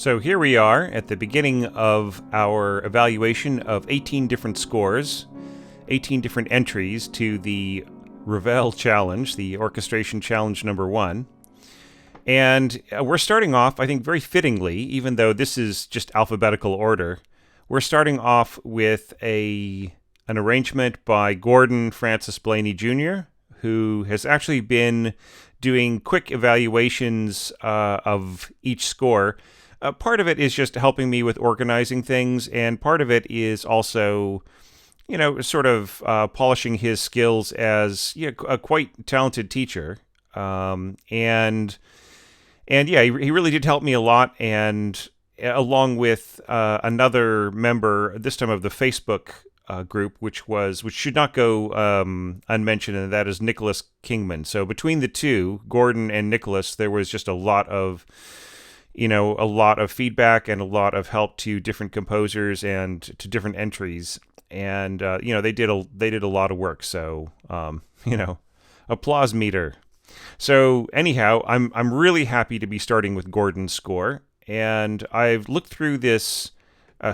So here we are at the beginning of our evaluation of 18 different scores, 18 different entries to the Ravel challenge, the orchestration challenge number 1. And we're starting off, I think, very fittingly, even though this is just alphabetical order. We're starting off with an arrangement by Gordon Francis Blaney Jr., who has actually been doing quick evaluations of each score. Part of it is just helping me with organizing things, and part of it is also, sort of polishing his skills as a quite talented teacher. And yeah, he really did help me a lot, and along with another member, this time of the Facebook group, which should not go unmentioned, and that is Nicholas Kingman. So between the two, Gordon and Nicholas, there was just a lot of feedback and a lot of help to different composers and to different entries, and they did a lot of work. So applause meter. So anyhow, I'm really happy to be starting with Gordon's score, and I've looked through this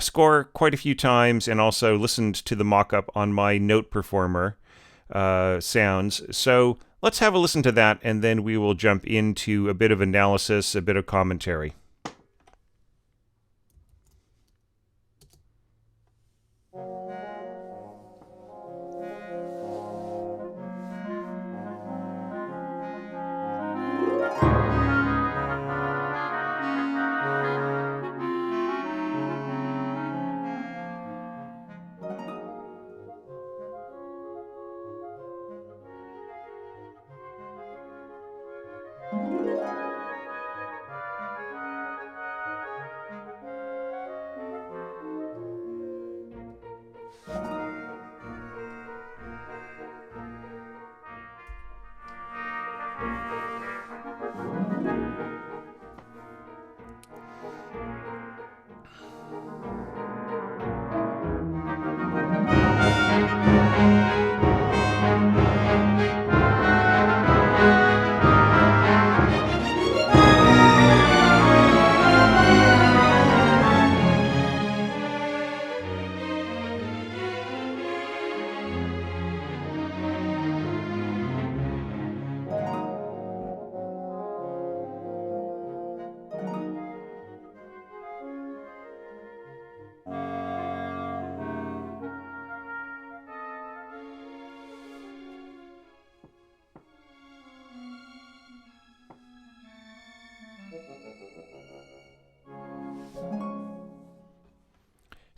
score quite a few times and also listened to the mock-up on my Note Performer sounds. So let's have a listen to that, and then we will jump into a bit of analysis, a bit of commentary.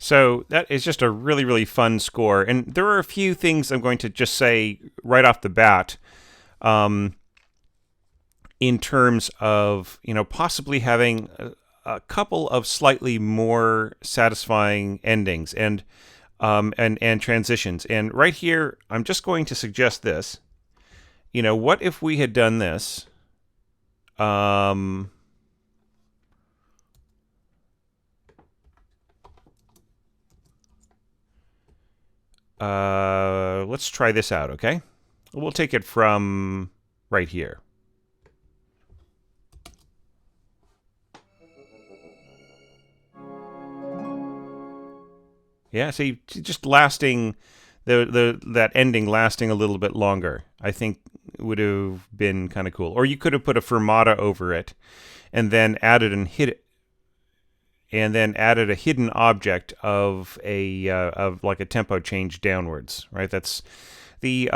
So that is just a really, really fun score. And there are a few things I'm going to just say right off the bat in terms of, possibly having a couple of slightly more satisfying endings and transitions. And right here, I'm just going to suggest this. What if we had done this? Let's try this out, okay? We'll take it from right here. Yeah, see, just lasting that ending lasting a little bit longer, I think would have been kind of cool. Or you could have put a fermata over it, and then added a hidden object of like a tempo change downwards, right? That's the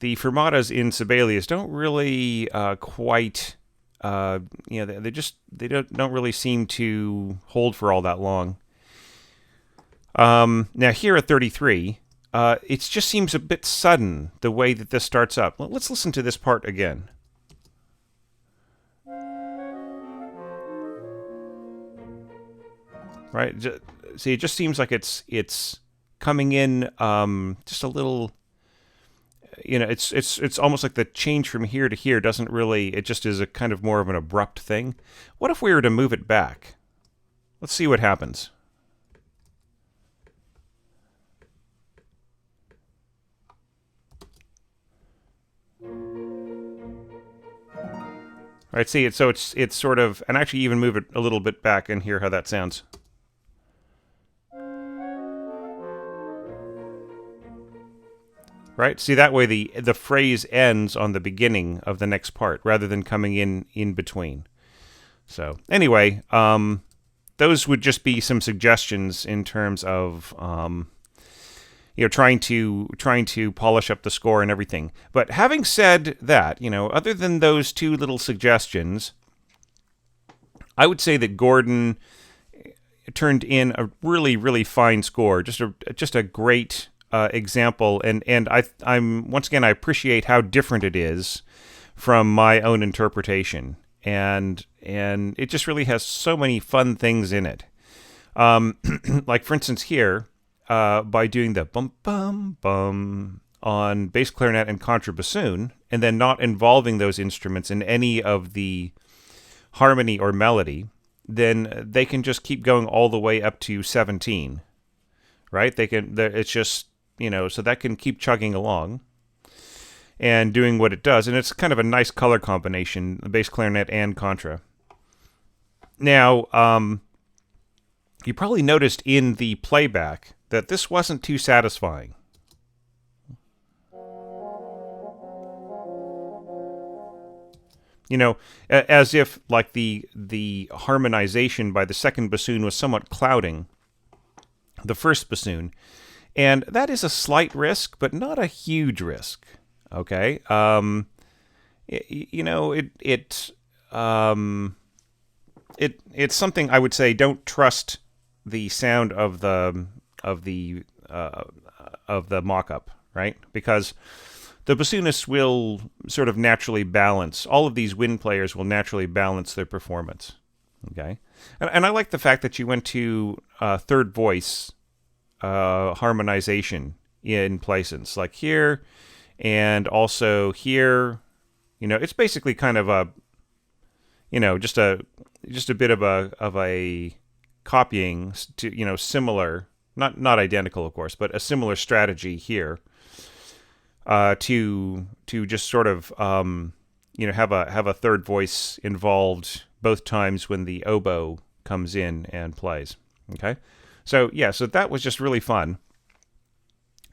fermatas in Sibelius don't really quite they don't really seem to hold for all that long. Now here at 33, it just seems a bit sudden the way that this starts up. Let's listen to this part again. Right? See, it just seems like it's coming in just a little. It's almost like the change from here to here doesn't really. It just is a kind of more of an abrupt thing. What if we were to move it back? Let's see what happens. Right, see it. So it's sort of, and actually even move it a little bit back and hear how that sounds. Right, see that way the phrase ends on the beginning of the next part rather than coming in between. So anyway, those would just be some suggestions in terms of trying to polish up the score and everything. But having said that, other than those two little suggestions, I would say that Gordon turned in a really, really fine score. Just a great example, and I'm once again I appreciate how different it is from my own interpretation, and it just really has so many fun things in it. Like for instance here, by doing the bum bum bum on bass clarinet and contrabassoon, and then not involving those instruments in any of the harmony or melody, then they can just keep going all the way up to 17, right? It's just, so that can keep chugging along and doing what it does. And it's kind of a nice color combination, the bass clarinet and contra. Now, you probably noticed in the playback that this wasn't too satisfying. As if like the harmonization by the second bassoon was somewhat clouding the first bassoon, and that is a slight risk, but not a huge risk. Okay, it's something I would say don't trust the sound of the mock-up, right? Because the bassoonists will sort of naturally balance. All of these wind players will naturally balance their performance. Okay, and I like the fact that you went to third voice harmonization in places like here, and also here. It's basically kind of a, just a bit of a copying to similar, not identical of course, but a similar strategy here. To just sort of have a third voice involved both times when the oboe comes in and plays. Okay, so that was just really fun,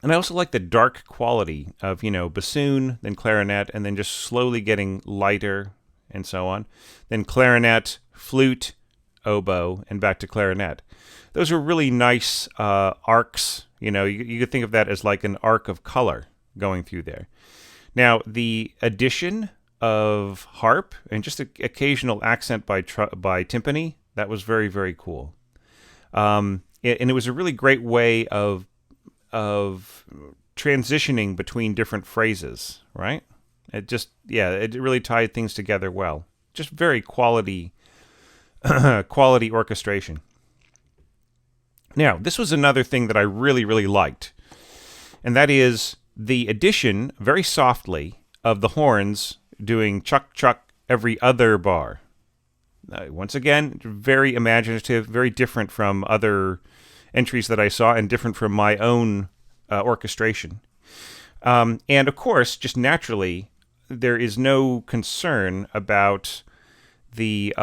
and I also like the dark quality of bassoon, then clarinet, and then just slowly getting lighter and so on, then clarinet, flute, oboe, and back to clarinet. Those are really nice arcs. You could think of that as like an arc of color going through there. Now, the addition of harp and just an occasional accent by timpani, that was very, very cool. And it was a really great way of transitioning between different phrases, right? It really tied things together well. Just very quality orchestration. Now, this was another thing that I really, really liked, and that is the addition, very softly, of the horns doing chuck chuck every other bar. Once again, very imaginative, very different from other entries that I saw, and different from my own orchestration. And of course, just naturally, there is no concern about the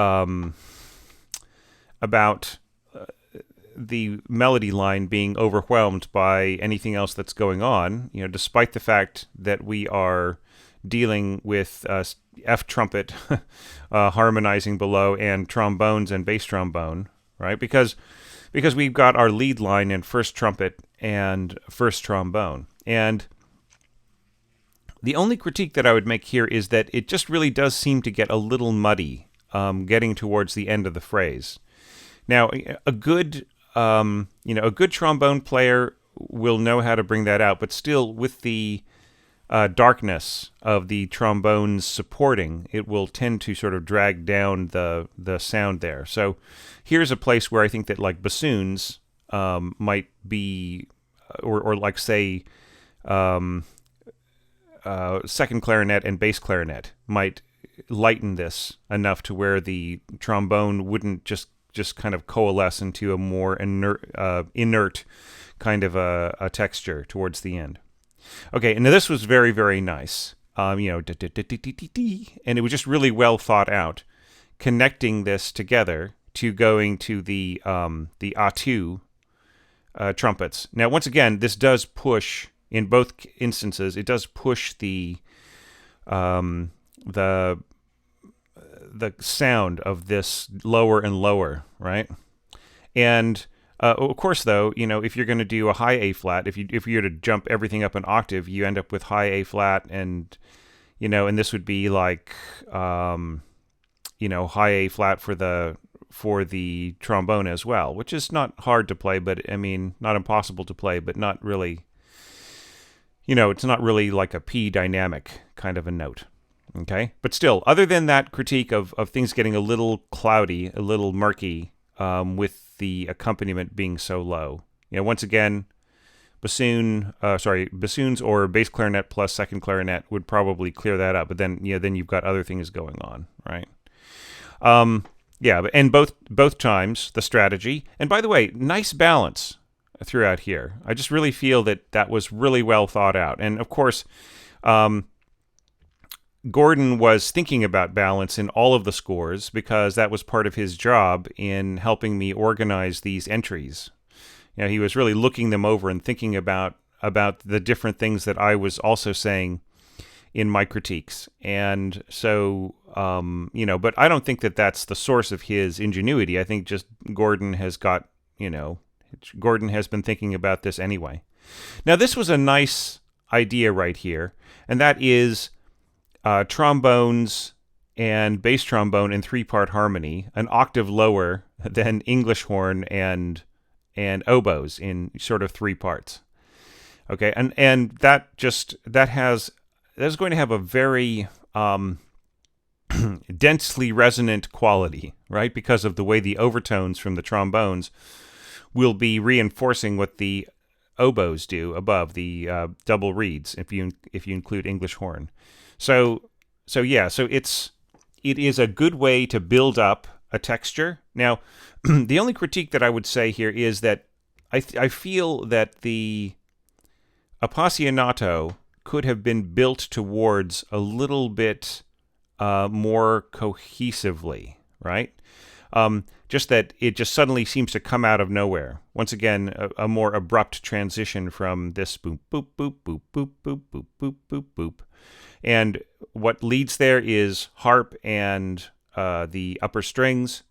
melody line being overwhelmed by anything else that's going on, despite the fact that we are dealing with F trumpet harmonizing below and trombones and bass trombone, right? Because we've got our lead line in first trumpet and first trombone. And the only critique that I would make here is that it just really does seem to get a little muddy getting towards the end of the phrase. Now, a good trombone player will know how to bring that out, but still, with the darkness of the trombones supporting, it will tend to sort of drag down the sound there. So here's a place where I think that like bassoons might be, or like say second clarinet and bass clarinet might lighten this enough to where the trombone wouldn't just kind of coalesce into a more inert kind of a texture towards the end. Okay, and this was very, very nice. and it was just really well thought out, connecting this together to going to the A2 trumpets. Now, once again, this does push, in both instances, it does push the sound of this lower and lower, right? And of course, though, if you're going to do a high A flat, if you were to jump everything up an octave, you end up with high A flat, and and this would be like high A flat for the trombone as well, which is not hard to play, but I mean, not impossible to play, but not really. It's not really like a P dynamic kind of a note. Okay, but still, other than that critique of things getting a little cloudy, a little murky, with the accompaniment being so low. Once again, bassoons or bass clarinet plus second clarinet would probably clear that up. But then, then you've got other things going on, right? And both times the strategy. And by the way, nice balance throughout here. I just really feel that was really well thought out. And of course, Gordon was thinking about balance in all of the scores because that was part of his job in helping me organize these entries. He was really looking them over and thinking about the different things that I was also saying in my critiques. And so, but I don't think that that's the source of his ingenuity. I think just Gordon has been thinking about this anyway. Now, this was a nice idea right here, and that is trombones and bass trombone in 3-part harmony, an octave lower than English horn and oboes in sort of 3 parts. Okay, and that's going to have a very densely resonant quality, right? Because of the way the overtones from the trombones will be reinforcing what the oboes do above the double reeds, if you include English horn. So it is a good way to build up a texture. Now, the only critique that I would say here is that I feel that the Appassionato could have been built towards a little bit more cohesively, right? Just that it just suddenly seems to come out of nowhere. Once again, a more abrupt transition from this boop, boop, boop, boop, boop, boop, boop, boop, boop, boop. And what leads there is harp and the upper strings.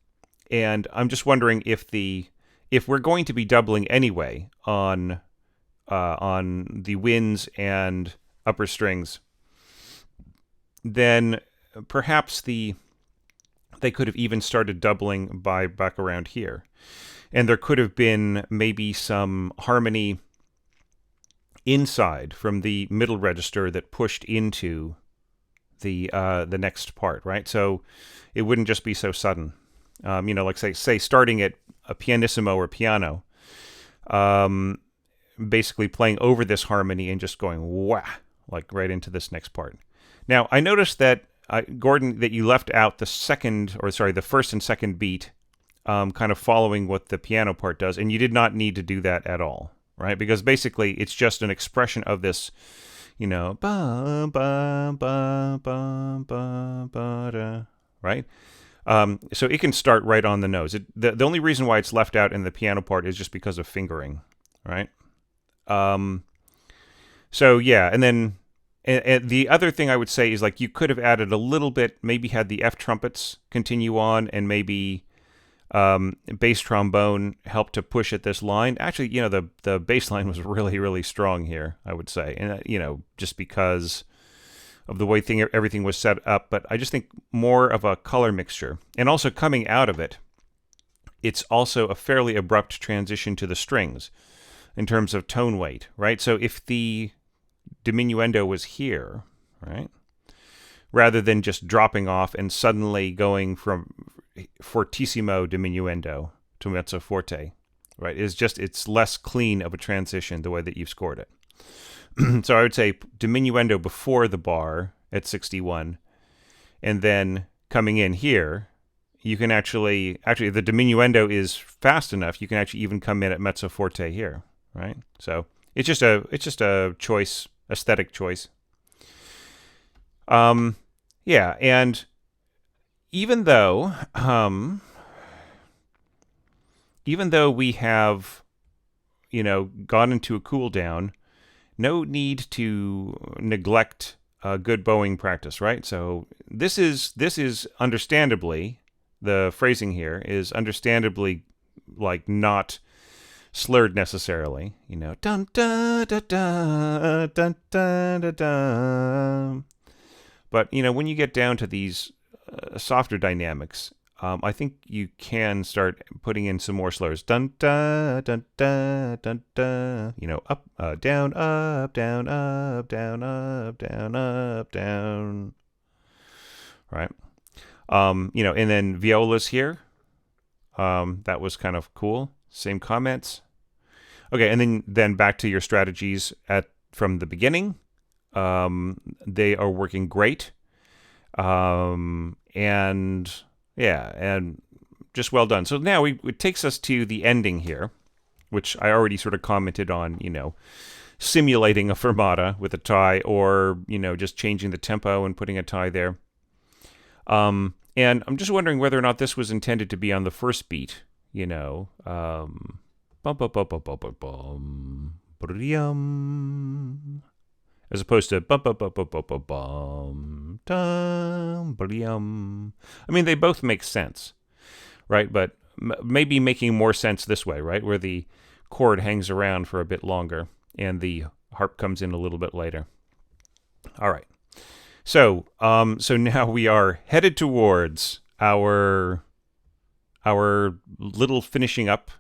And I'm just wondering if we're going to be doubling anyway on the winds and upper strings, then perhaps they could have even started doubling back around here. And there could have been maybe some harmony inside from the middle register that pushed into the next part, right? So it wouldn't just be so sudden. Like say starting at a pianissimo or piano, basically playing over this harmony and just going wah, like right into this next part. Now, I noticed that Gordon, that you left out the first and second beat, kind of following what the piano part does, and you did not need to do that at all, right? Because basically it's just an expression of this, ba ba ba ba ba ba da, right? So it can start right on the nose. The only reason why it's left out in the piano part is just because of fingering, right? So yeah, and then and the other thing I would say is, like, you could have added a little bit, maybe had the F trumpets continue on, and maybe bass trombone help to push at this line. Actually, the bass line was really, really strong here, I would say. And, just because of the way everything was set up. But I just think more of a color mixture. And also coming out of it, it's also a fairly abrupt transition to the strings in terms of tone weight, right? So if the diminuendo was here, right, rather than just dropping off and suddenly going from fortissimo diminuendo to mezzo forte, right, it's less clean of a transition the way that you've scored it. So I would say diminuendo before the bar at 61, and then coming in here, you can actually the diminuendo is fast enough, you can actually even come in at mezzo forte here, right? So it's just a choice, aesthetic choice. Yeah, and even though we have, gone into a cool down, no need to neglect good bowing practice, right? So this is understandably, the phrasing here is understandably like not slurred necessarily, dun dun dun dun dun dun dun dun. But when you get down to these softer dynamics, I think you can start putting in some more slurs. Dun dun dun dun dun dun. Up, down, up, down, up, down, up, down, up, down. Right. And then violas here. That was kind of cool. Same comments. Okay, and then back to your strategies from the beginning. They are working great. And yeah, and just well done. So now it takes us to the ending here, which I already sort of commented on, simulating a fermata with a tie, or, just changing the tempo and putting a tie there. And I'm just wondering whether or not this was intended to be on the first beat, bum, bum, bum, bum, bum, bum, bum, as opposed to bum, bum, bum, bum, bum, bum, bum, dum, bum. I mean, they both make sense, right? But maybe making more sense this way, right? Where the chord hangs around for a bit longer and the harp comes in a little bit later. All right. So now we are headed towards our little finishing up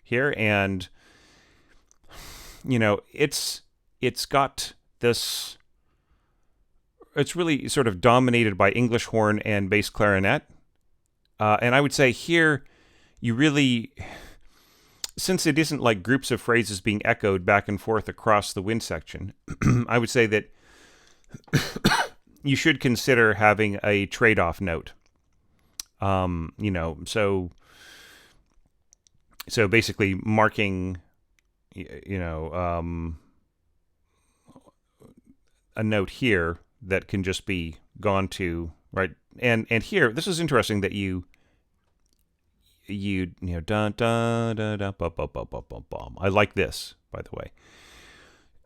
here, and it's got this. It's really sort of dominated by English horn and bass clarinet, and I would say here you really, since it isn't like groups of phrases being echoed back and forth across the wind section, I would say that you should consider having a trade-off note. So basically marking, a note here that can just be gone to, right? And here, this is interesting that you dun dun dun dun bum bum bum bum bum bum. I like this, by the way.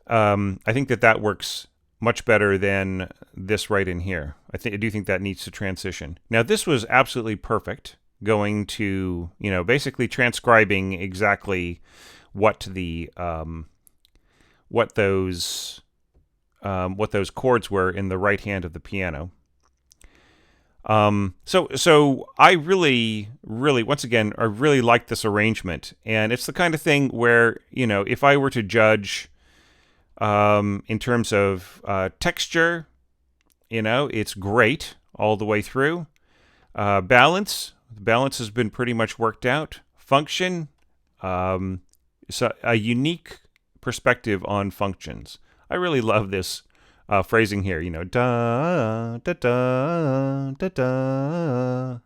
I think that works much better than this right in here. I do think that needs to transition. Now, this was absolutely perfect, going to, basically transcribing exactly what the what those chords were in the right hand of the piano. So I really, once again, I really like this arrangement, and it's the kind of thing where, if I were to judge in terms of texture, it's great all the way through. Balance has been pretty much worked out. Function, so a unique perspective on functions. I really love this phrasing here. Da da da da da.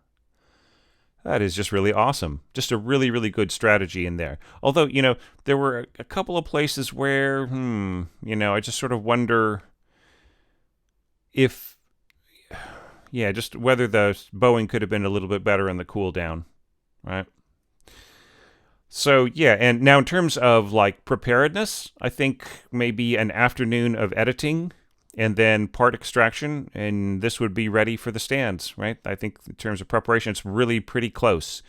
That is just really awesome. Just a really, really good strategy in there. Although, there were a couple of places where, I just sort of wonder if, just whether the bowing could have been a little bit better in the cool down, right? So, and now in terms of like preparedness, I think maybe an afternoon of editing and then part extraction, and this would be ready for the stands, right? I think in terms of preparation, it's really pretty close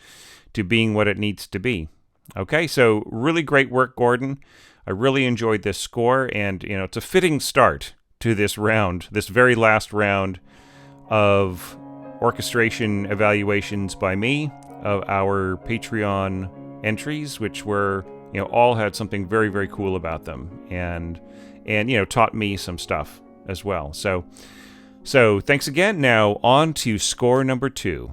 to being what it needs to be. Okay, so really great work, Gordon. I really enjoyed this score, and it's a fitting start to this round, this very last round of orchestration evaluations by me of our Patreon entries, which were, all had something very, very cool about them, and taught me some stuff as well. So thanks again. Now on to score number 2.